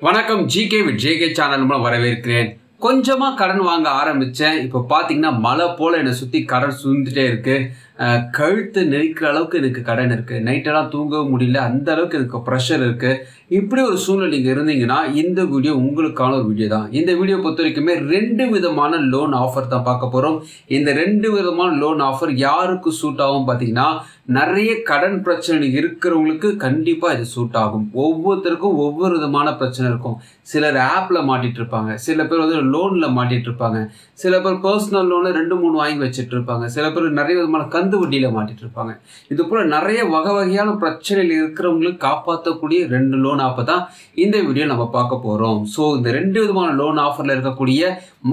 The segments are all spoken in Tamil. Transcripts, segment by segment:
வணக்கம் ஜிகே வித் ஜேகே சேனல் மூலம் வரவேற்கிறேன். கொஞ்சமா கடன் வாங்க ஆரம்பிச்சேன். இப்போ பாத்தீங்கன்னா மழை போல என்னை சுத்தி கடன் சுந்துட்டே இருக்கு. கழுத்து நெரிக்கிற அளவுக்கு எனக்கு கடன் இருக்கு. நைட்டெல்லாம் தூங்கவும் முடியல, அந்த அளவுக்கு எனக்கு ப்ரெஷர் இருக்கு. இப்படி ஒரு சூழ்நிலை நீங்க இருந்தீங்கன்னா இந்த வீடியோ உங்களுக்கான ஒரு வீடியோ தான். இந்த வீடியோ பொறுத்த வரைக்குமே 2 விதமான லோன் ஆஃபர் தான் பார்க்க போறோம். இந்த 2 விதமான லோன் ஆஃபர் யாருக்கு சூட் ஆகும் பார்த்தீங்கன்னா, நிறைய கடன் பிரச்சனை இருக்கிறவங்களுக்கு கண்டிப்பா இது சூட் ஆகும். ஒவ்வொருத்தருக்கும் ஒவ்வொரு விதமான பிரச்சனை இருக்கும். சிலர் ஆப்ல மாட்டிட்டு இருப்பாங்க, சில பேர் வந்து லோன்ல மாட்டிட்டு இருப்பாங்க, சில பேர் பர்சனல் லோன்ல 2-3 வாங்கி வச்சுட்டு இருப்பாங்க, சில பேர் நிறைய விதமான கந்து வட்டியில மாட்டிட்டு இருப்பாங்க. இது போல நிறைய வகையான பிரச்சனைகள் இருக்கிறவங்களுக்கு காப்பாற்றக்கூடிய 2 லோன் ஆஃபர் தான் இந்த வீடியோ நம்ம பார்க்க போறோம். ஸோ இந்த 2 விதமான லோன் ஆஃபர்ல இருக்கக்கூடிய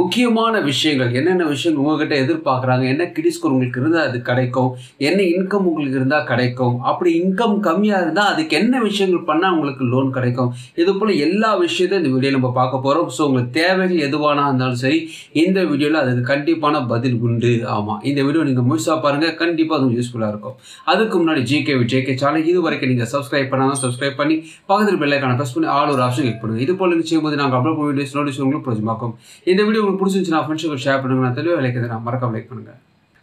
முக்கியமான விஷயங்கள், என்னென்ன விஷயங்கள் உங்ககிட்ட எதிர்பார்க்குறாங்க, என்ன கிரெடிட் ஸ்கோர் உங்களுக்கு இருந்தால் அது கிடைக்கும், என்ன இன்கம் உங்களுக்கு இருந்தால் கிடைக்கும், அப்படி இன்கம் கம்மியாக இருந்தால் அதுக்கு என்ன விஷயங்கள் பண்ணால் உங்களுக்கு லோன் கிடைக்கும், இது போல் எல்லா விஷயத்தையும் இந்த வீடியோ நம்ம பார்க்க போகிறோம். ஸோ உங்களுக்கு தேவைகள் எதுவானா இருந்தாலும் சரி, இந்த வீடியோவில் அதுக்கு கண்டிப்பான பதில் உண்டு. ஆமாம், இந்த வீடியோ நீங்கள் முழுசாக பாருங்கள், கண்டிப்பாக அது யூஸ்ஃபுல்லாக இருக்கும். அதுக்கு முன்னாடி ஜிகே வித் ஜேகே சேனல் இது வரைக்கும் நீங்கள் சப்ஸ்கிரைப் பண்ணாலும் சப்ஸ்கிரைப் பண்ணி பக்கத்தில் பெல் ஐகானை ப்ரெஸ் பண்ணி ஆல் ஒரு ஆப்ஷன் கிளிக் பண்ணுங்கள். இது போல் நீங்கள் செய்யும்போது நாங்கள் அப்லோட் பண்ண வீடியோஸ் நோட்டிஸ் உங்களுக்கு பிடிச்சிருக்கும். இந்த வீடியோ உங்களுக்கு பிடிச்சிருந்துச்சுன்னா ஃப்ரெண்ட்ஸுக்கு ஷேர் பண்ணுங்க. நான் தெளிவாக லைக் நான் மறக்காம லைக் பண்ணுங்க.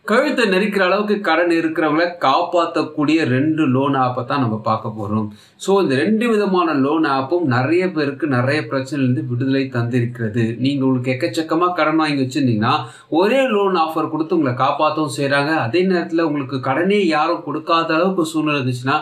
கழுத்தை நெரிக்கிற அளவுக்கு கடன் இருக்கிறவங்களை காப்பாற்றக்கூடிய 2 லோன் ஆப்பை தான் நம்ம பார்க்க போகிறோம். ஸோ இந்த 2 விதமான லோன் ஆப்பும் நிறைய பேருக்கு நிறைய பிரச்சனையிலிருந்து விடுதலை தந்திருக்கிறது. நீங்கள் உங்களுக்கு எக்கச்சக்கமாக கடன் வாங்கி வச்சுருந்தீங்கன்னா ஒரே லோன் ஆஃபர் கொடுத்து உங்களை காப்பாற்றவும் செய்கிறாங்க. அதே நேரத்தில் உங்களுக்கு கடனே யாரும் கொடுக்காத அளவுக்கு சூழ்நிலை இருந்துச்சுன்னா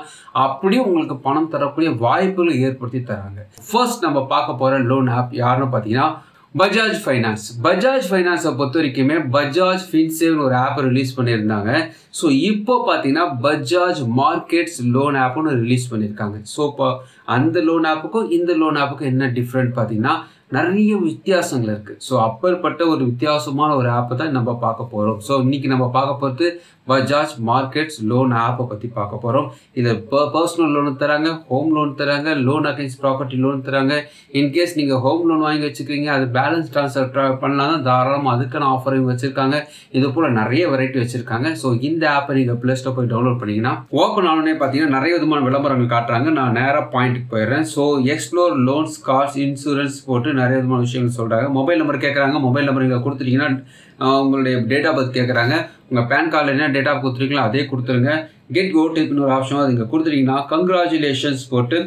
அப்படியும் உங்களுக்கு பணம் தரக்கூடிய வாய்ப்புகளை ஏற்படுத்தி தராங்க. ஃபர்ஸ்ட் நம்ம பார்க்க போகிற லோன் ஆப் யாருன்னு பார்த்தீங்கன்னா பஜாஜ் ஃபைனான்ஸ். பஜாஜ் ஃபைனான்ஸை பொறுத்த வரைக்குமே பஜாஜ் ஃபின்சேவ்னு ஒரு ஆப் ரிலீஸ் பண்ணியிருந்தாங்க. ஸோ இப்போ பார்த்தீங்கன்னா பஜாஜ் மார்க்கெட்ஸ் லோன் ஆப்னு ரிலீஸ் பண்ணியிருக்காங்க. ஸோ இப்போ அந்த லோன் ஆப்புக்கும் இந்த லோன் ஆப்புக்கும் என்ன டிஃப்ரெண்ட் பார்த்தீங்கன்னா நிறைய வித்தியாசங்கள் இருக்குது. ஸோ அப்பேற்பட்ட ஒரு வித்தியாசமான ஒரு ஆப்பை தான் நம்ம பார்க்க போகிறோம். ஸோ இன்னைக்கு நம்ம பார்க்க போகிறது பஜாஜ் மார்க்கெட்ஸ் லோன் ஆப்பை பற்றி பார்க்க போகிறோம். இதில் பர்சனல் லோன் தராங்க, ஹோம் லோன் தராங்க, லோன் அகைன்ஸ்ட் ப்ராப்பர்ட்டி லோன் தராங்க. இன்கேஸ் நீங்கள் ஹோம் லோன் வாங்கி வச்சுக்கிறீங்க, அது பேலன்ஸ் ட்ரான்ஸ்ஃபர் பண்ணலாம் தான் தாராளமாக அதுக்கான ஆஃபரையும் வச்சுருக்காங்க. இது போல் நிறைய வெரைட்டி வச்சுருக்காங்க. ஸோ இந்த ஆப்பை நீங்கள் ப்ளே ஸ்டோர் போய் டவுன்லோட் பண்ணிங்கன்னா ஓப்பன் ஆனோடனே பார்த்தீங்கன்னா நிறைய விதமான விளம்பரங்கள் காட்டுறாங்க. நான் நேராக பாயிண்ட்டுக்கு போயிடுறேன். So explore loans, cars, insurance போட்டு நிறைய விதமான விஷயங்கள் சொல்கிறாங்க. மொபைல் நம்பர் கேட்குறாங்க. மொபைல் நம்பர் நீங்கள் கொடுத்துட்டீங்கன்னா உங்களுடைய டேட் ஆஃப் பர்த் கேட்குறாங்க. உங்கள் பேன் கார்டில் என்ன டேட் ஆஃப் கொடுத்துருக்கீங்களோ அதே கொடுத்துருங்க. கெட் ஓடிபின்னு ஒரு ஆப்ஷன் அது நீங்கள் கொடுத்துட்டீங்கன்னா கங்க்ராச்சுலேஷன்ஸ் போட்டு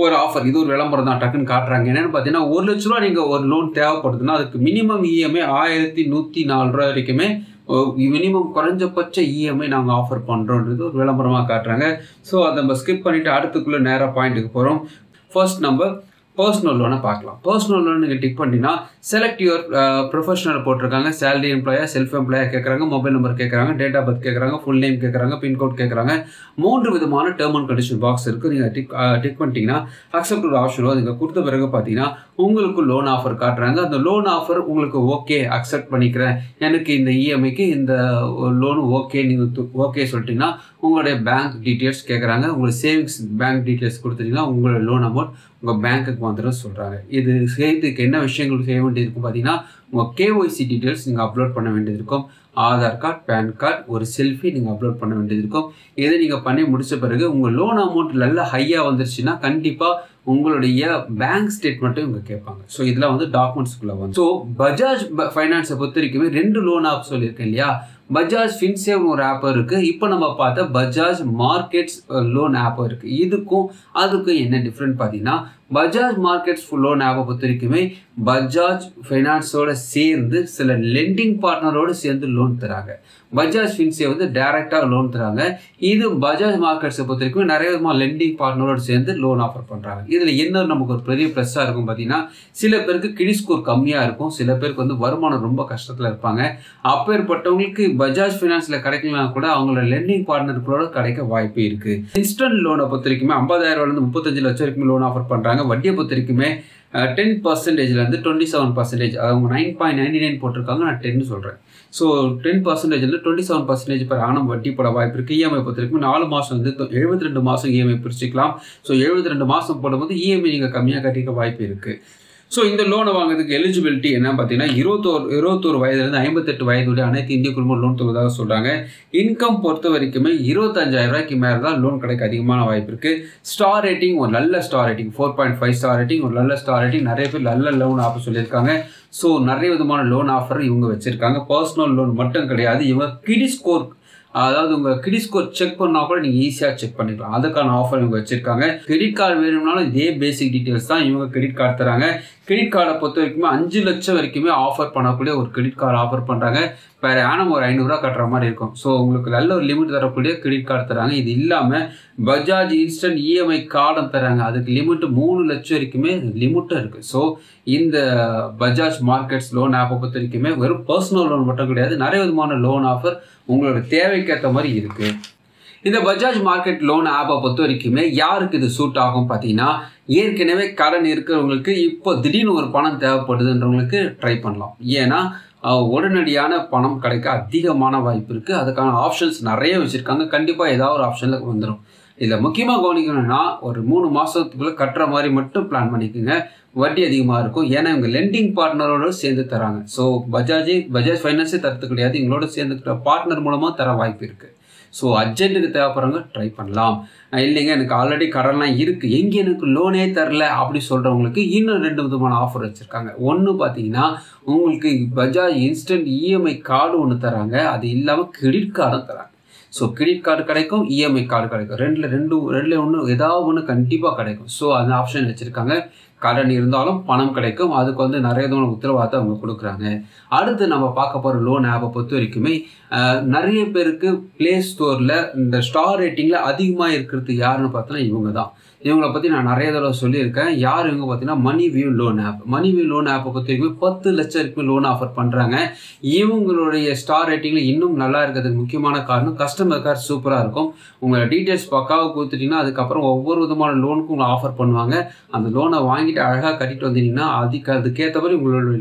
ஒரு ஆஃபர், இது ஒரு விளம்பரம் தான், டக்குன்னு காட்டுறாங்க. என்னென்னு பார்த்தீங்கன்னா 1 லட்ச ரூபா நீங்கள் ஒரு லோன் தேவைப்படுதுன்னா அதுக்கு மினிமம் இஎம்ஐ 1104 ரூபா வரைக்குமே மினிமம் குறைஞ்சபட்ச இஎம்ஐ நாங்கள் ஆஃபர் பண்ணுறோன்றது ஒரு விளம்பரமாக காட்டுறாங்க. ஸோ அதை நம்ம ஸ்கிப் பண்ணிவிட்டு அடுத்துக்குள்ளே நேராக பாயிண்ட்டுக்கு போகிறோம். ஃபர்ஸ்ட் நம்ம பர்சனல் லோனை பார்க்கலாம். பர்சனல் லோன் நீங்கள் டிக் பண்ணிங்கன்னா செலக்ட் யுவர் ப்ரொஃபஷனல் போட்டிருக்காங்க. சேலரி எம்ப்ளாயா, செல்ஃப் எம்ப்ளாயா கேட்குறாங்க, மொபைல் நம்பர் கேட்குறாங்க, டேட் ஆஃப் பர்த் கேட்குறாங்க, ஃபுல் நேம் கேட்குறாங்க, பின்கோட் கேட்குறாங்க. 3 விதமான டேர்ம் அண்ட் கண்டிஷன் பாக்ஸ் இருக்குது. நீங்கள் டிக் பண்ணிட்டீங்கன்னா அக்செப்ட் ஒரு ஆப்ஷன் வரும். நீங்கள் கொடுத்த பிறகு பார்த்தீங்கன்னா உங்களுக்கு லோன் ஆஃபர் காட்டுறாங்க. அந்த லோன் ஆஃபர் உங்களுக்கு ஓகே அக்செப்ட் பண்ணிக்கிறேன், எனக்கு இந்த இஎம்ஐக்கு இந்த லோன் ஓகே, நீங்கள் ஓகே சொல்லிட்டீங்கன்னா உங்களுடைய பேங்க் டீட்டெயில்ஸ் கேட்குறாங்க. உங்களுடைய சேவிங்ஸ் பேங்க் டீட்டெயில்ஸ் கொடுத்துட்டீங்கன்னா உங்களோட லோன் அமௌண்ட் உங்கள் பேங்க்குக்கு வந்துடும் சொல்கிறாங்க. இது செய்யறதுக்கு என்ன விஷயங்கள் செய்ய வேண்டியது இருக்கும் பார்த்தீங்கன்னா உங்கள் கேஒய்சி டீட்டெயில்ஸ் நீங்கள் அப்லோட் பண்ண வேண்டியது இருக்கும். ஆதார் கார்டு, பேன் கார்டு, ஒரு செல்ஃபி நீங்கள் அப்லோட் பண்ண வேண்டியது இருக்கும். இதை நீங்கள் பண்ணி முடித்த பிறகு உங்கள் லோன் அமௌண்ட் நல்லா ஹையாக வந்துருச்சுன்னா கண்டிப்பாக உங்களுடைய பேங்க் ஸ்டேட்மெண்ட்டும் இவங்க கேட்பாங்க. ஸோ இதெல்லாம் வந்து டாக்குமெண்ட்ஸ்குள்ளே வந்து. ஸோ பஜாஜ் ஃபைனான்ஸை பொறுத்த வரைக்குமே 2 லோன் ஆப் சொல்லியிருக்கேன் இல்லையா. பஜாஜ் ஃபின்சேவ்னு ஒரு ஆப் இருக்குது. இப்போ நம்ம பார்த்த பஜாஜ் மார்க்கெட்ஸ் லோன் ஆப் இருக்குது. இதுக்கும் அதுக்கும் என்ன டிஃப்ரெண்ட் பார்த்தீங்கன்னா பஜாஜ் மார்க்கெட்ஸ் லோன் ஆப்பை பொறுத்த வரைக்குமே பஜாஜ் ஃபைனான்ஸோட சேர்ந்து சில லெண்டிங் பார்ட்னரோடு சேர்ந்து லோன் தராங்க. பஜாஜ் ஃபின்சேவ் வந்து டைரெக்டாக லோன் தராங்க. இது பஜாஜ் மார்க்கெட்ஸை பொறுத்த வரைக்கும் நிறைய விதமாக லெண்டிங் பார்ட்னரோடு சேர்ந்து லோன் ஆஃபர் பண்ணுறாங்க. இதில் என்ன நமக்கு ஒரு பெரிய ப்ளஸ்ஸாக இருக்கும் பார்த்தீங்கன்னா சில பேருக்கு கிரெடிட் ஸ்கோர் கம்மியாக இருக்கும், சில பேருக்கு வந்து வருமானம் ரொம்ப கஷ்டத்தில் இருப்பாங்க. அப்பேற்பட்டவங்களுக்கு பஜாஜ் ஃபைனான்ஸில் கிடைக்கலாம் கூட அவங்களோட லெண்டிங் பார்ட்னர்களோட கிடைக்க வாய்ப்பு இருக்குது. இன்ஸ்டன்ட் லோனை பொறுத்த வரைக்குமே 50,000 35 லட்சம் வரைக்கும் லோன் ஆஃபர் பண்ணுறாங்க. வட்டியை பொறுத்த வரைக்குமே 10%லேருந்து 27%, அவங்க 9.99 போட்டிருக்காங்க, நான் 10 சொல்கிறேன். ஸோ 10%லேருந்து 27% per annum வட்டி போட வாய்ப்பு இருக்குது. இஎம்ஐ பொறுத்த வரைக்கும் 4 மாதம் வந்து 72 மாதம் இஎம்ஐ பிரிச்சுக்கலாம். ஸோ 72 மாதம் போடும்போது இஎம்ஐ நீங்கள் கம்மியாக கட்டிக்க வாய்ப்பு இருக்குது. ஸோ இந்த லோனை வாங்குறதுக்கு எலிஜிபிலிட்டி என்ன பார்த்தீங்கன்னா 21 வயதுலேருந்து 58 வயதுடைய அனைத்து இந்திய குடும்பம் லோன் தருவதாக சொல்கிறாங்க. இன்கம் பொறுத்த வரைக்குமே 25,000 ரூபாய்க்கு மேலே தான் லோன் கிடைக்க அதிகமான வாய்ப்பு இருக்குது. ஸ்டார் ரேட்டிங் ஒரு நல்ல ஸ்டார் ரேட்டிங் 4.5 ஸ்டார் ரேட்டிங் ஒரு நல்ல ஸ்டார் ரேட்டிங். நிறைய பேர் நல்ல லோன் ஆஃபர் சொல்லியிருக்காங்க. ஸோ நிறைய விதமான லோன் ஆஃபர் இவங்க வச்சுருக்காங்க. பர்சனல் லோன் மட்டும் கிடையாது, இவங்க கிரெடிட் ஸ்கோர், அதாவது உங்கள் கிரெடிட் ஸ்கோர் செக் பண்ணால் கூட நீங்கள் ஈஸியாக செக் பண்ணிக்கலாம். அதுக்கான ஆஃபர் இவங்க வச்சுருக்காங்க. கிரெடிட் கார்டு வேணும்னாலும் இதே பேசிக் டீட்டெயில்ஸ் தான் இவங்க கிரெடிட் கார்டு தராங்க. கிரெடிட் கார்டை பொறுத்த வரைக்குமே 5 லட்சம் வரைக்குமே ஆஃபர் பண்ணக்கூடிய ஒரு கிரெடிட் கார்டு ஆஃபர் பண்ணுறாங்க. வேறு ஆனம் ஒரு 500 ரூபா கட்டுற மாதிரி இருக்கும். ஸோ உங்களுக்கு நல்ல ஒரு லிமிட் தரக்கூடிய கிரெடிட் கார்டு தராங்க. இது இல்லாமல் பஜாஜ் இன்ஸ்டன்ட் இஎம்ஐ கார்டும் தராங்க. அதுக்கு லிமிட்டு 3 லட்சம் வரைக்குமே லிமிட்டும் இருக்குது. ஸோ இந்த பஜாஜ் மார்க்கெட்ஸ் லோன் ஆப்பை பொறுத்த வரைக்குமே வெறும் பர்சனல் லோன் மட்டும் கிடையாது, நிறைய விதமான லோன் ஆஃபர் உங்களோட தேவைக்கேற்ற மாதிரி இருக்குது. இந்த பஜாஜ் மார்க்கெட் லோன் ஆப்பை பொறுத்த வரைக்குமே யாருக்கு இது சூட் ஆகும் பார்த்தீங்கன்னா, ஏற்கனவே கடன் இருக்கிறவங்களுக்கு இப்போ திடீர்னு ஒரு பணம் தேவைப்படுதுன்றவங்களுக்கு ட்ரை பண்ணலாம். ஏன்னா உடனடியான பணம் கிடைக்க அதிகமான வாய்ப்பு இருக்குது. அதுக்கான ஆப்ஷன்ஸ் நிறைய வச்சுருக்காங்க. கண்டிப்பாக ஏதாவது ஒரு ஆப்ஷனில் வந்துடும். இதில் முக்கியமாக கவனிக்கணும்னா ஒரு 3 மாதத்துக்குள்ளே கட்டுற மாதிரி மட்டும் பிளான் பண்ணிக்கோங்க. வட்டி அதிகமாக இருக்கும். ஏன்னா இவங்க லெண்டிங் பார்ட்னரோட சேர்ந்து தராங்க. ஸோ பஜாஜ் ஃபைனான்ஸே தரது கிடையாது, இவங்களோட சேர்ந்துக்கிற பார்ட்னர் மூலமாக தர வாய்ப்பு இருக்குது. ஸோ அர்ஜென்ட்டுக்கு தேவைப்படுறவங்க ட்ரை பண்ணலாம். இல்லைங்க எனக்கு ஆல்ரெடி கடன்லாம் இருக்குது, எங்கே எனக்கு லோனே தரல அப்படி சொல்கிறவங்களுக்கு இன்னும் 2 விதமான ஆஃபர் வச்சுருக்காங்க. ஒன்று பார்த்தீங்கன்னா உங்களுக்கு பஜாஜ் இன்ஸ்டன்ட் இஎம்ஐ கார்டு ஒன்று தராங்க. அது இல்லாமல் கிரெடிட் கார்டும் தராங்க. ஸோ கிரெடிட் கார்டு கிடைக்கும், இஎம்ஐ கார்டு கிடைக்கும். ரெண்டில் ஒன்று ஏதாவது ஒன்று கண்டிப்பாக கிடைக்கும். ஸோ அந்த ஆப்ஷன் வச்சுருக்காங்க. கடன் இருந்தாலும் பணம் கிடைக்கும். அதுக்கு வந்து நிறைய உத்தரவாதத்தை அவங்க கொடுக்குறாங்க. அடுத்து நம்ம பார்க்க போகிற லோன் ஆப்பை பொறுத்த வரைக்குமே நிறைய பேருக்கு ப்ளே ஸ்டோரில் இந்த ஸ்டார் ரேட்டிங்கில் அதிகமாக இருக்கிறது யாருன்னு பார்த்தோன்னா இவங்க தான். இவங்களை பற்றி நான் நிறைய தடவை சொல்லியிருக்கேன். யார் இவங்க பார்த்தீங்கன்னா மணிவியூ லோன் ஆப். மணிவியூ லோன் ஆப்பை பொறுத்த வரைக்கும் 10 லட்சம் வரைக்கும் லோன் ஆஃபர் பண்ணுறாங்க. இவங்களுடைய ஸ்டார் ரேட்டிங்கில் இன்னும் நல்லா இருக்கிறதுக்கு முக்கியமான காரணம் கஸ்டமர் கேர் சூப்பராக இருக்கும். உங்களை டீட்டெயில்ஸ் பக்காவாக கொடுத்துட்டிங்கன்னா அதுக்கப்புறம் ஒவ்வொரு விதமான லோனுக்கும் உங்களை ஆஃபர் பண்ணுவாங்க. அந்த லோனை வாங்கிட்டு அழகாக கட்டிட்டு வந்தீங்கன்னா அதுக்கேற்ற மாதிரி உங்களோட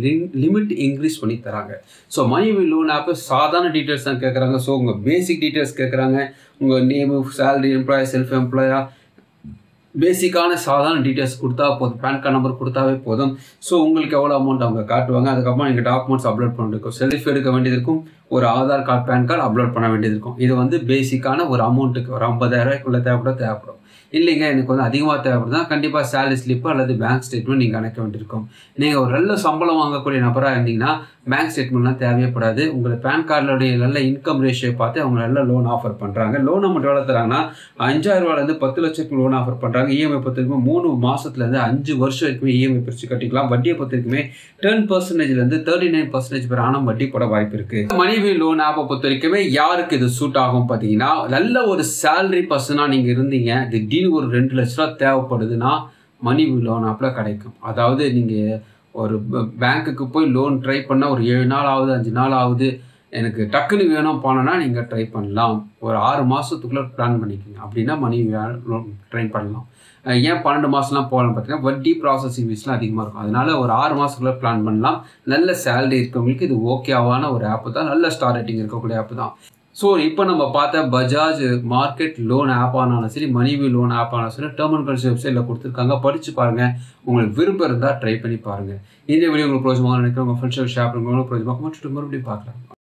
லிமிட் இன்க்ரீஸ் பண்ணி தராங்க. ஸோ மணிவியூ லோன் ஆப்பு சாதாரண டீட்டெயில்ஸ் தான் கேட்குறாங்க. ஸோ உங்கள் பேசிக் டீட்டெயில்ஸ் கேட்குறாங்க. உங்கள் நேமு, சேலரி, எம்ப்ளாயி, செல்ஃப் எம்ப்ளாயா, பேசிக்கான சாதாரண டீட்டெயில்ஸ் கொடுத்தா போதும். பேன் கார்டு நம்பர் கொடுத்தாவே போதும். ஸோ உங்களுக்கு எவ்வளோ அமௌண்ட் அவங்க காட்டுவாங்க. அதுக்கப்புறம் நீங்கள் டாக்குமெண்ட்ஸ் அப்லோட் பண்ணிருக்கும். செல்ஃப் எடுக்க வேண்டியது இருக்கும். ஒரு Aadhaar card, PAN card upload பண்ண வேண்டியது இருக்கும். இது வந்து பேசிக்கான ஒரு அமௌண்ட்டுக்கு ஒரு 50,000 ரூபாய்க்குள்ளே தேவைப்படும். இல்லைங்க எனக்கு வந்து அதிகமாக தேவைப்படுதுன்னா கண்டிப்பாக சேலரி ஸ்லிப்பு அல்லது பேங்க் ஸ்டேட்மெண்ட் நீங்கள் அனுப்ப வேண்டியிருக்கும். நீங்கள் ஒரு நல்ல சம்பளம் வாங்கக்கூடிய நபராக இருந்தீங்கன்னா பேங்க் ஸ்டேட்மெண்ட்லாம் தேவைப்படாது. உங்களை பேன் கார்டுடைய நல்ல இன்கம் ரேஷியோ பார்த்து அவங்க நல்ல லோன் ஆஃபர் பண்ணுறாங்க. லோன் அமௌண்ட் எவ்வளோ தராங்கன்னா 5,000 ரூபாயிலேருந்து 10 லட்சத்துக்கு லோன் ஆஃபர் பண்ணுறாங்க. இஎம்ஐ பொறுத்த வரைக்கும் 3 மாதத்துலேருந்து 5 வருஷம் வரைக்குமே இஎம்ஐ பிரித்து கட்டிக்கலாம். வட்டியை பொறுத்த வரைக்குமே 10%லேருந்து 39% பேர் ஆனால் வட்டி போட வாய்ப்பு இருக்குது. மணிவியூ லோன் ஆப்பை பொறுத்த வரைக்குமே யாருக்கு இது சூட் ஆகும் பார்த்தீங்கன்னா, நல்ல ஒரு சேலரி பர்சனாக நீங்கள் இருந்தீங்க, திடீர்னு ஒரு 2 லட்ச ரூபா தேவைப்படுதுன்னா மணிவியூ லோன் ஆப்பில் கிடைக்கும். அதாவது நீங்கள் ஒரு பேங்க்குக்கு போய் லோன் ட்ரை பண்ணால் ஒரு 7 நாள் ஆகுது, 5 நாள் ஆகுது, எனக்கு டக்குன்னு வேணும் போனோன்னா நீங்கள் ட்ரை பண்ணலாம். ஒரு 6 மாதத்துக்குள்ளே பிளான் பண்ணிக்கோங்க. அப்படின்னா மணிவியூ லோன் ட்ரை பண்ணலாம். ஏன் 12 மாதம்லாம் போகலான்னு பார்த்தீங்கன்னா வட்டி ப்ராசஸிங் ஃபீஸ்லாம் அதிகமாக இருக்கும். அதனால் ஒரு 6 மாதத்துக்குள்ளே பிளான் பண்ணலாம். நல்ல சேலரி இருக்கவங்களுக்கு இது ஓகேவான ஒரு ஆப்பு தான். நல்ல ஸ்டார் ரேட்டிங் இருக்கக்கூடிய ஆப்பு தான். ஸோ இப்போ நம்ம பார்த்த பஜாஜ் மார்க்கெட் லோன் ஆப்பானாலும் சரி, மணிவியூ லோன் ஆப்பானாலும் சரி, டேர்ம் அண்ட் கண்டிஷன் வெப்சைட்டில் கொடுத்துருக்காங்க. படித்து பாருங்கள். உங்களுக்கு விருப்பம் இருந்தால் ட்ரை பண்ணி பாருங்கள். இந்த வீடியோ உங்களுக்கு பிரோஜனமாக நினைக்கிறேன். உங்கள் ஃப்ரெண்ட்ஸ் ஷேர் பண்ணுங்க. உங்களுக்கு பிரோஜனமாக மறுபடியும் பார்க்கலாம்.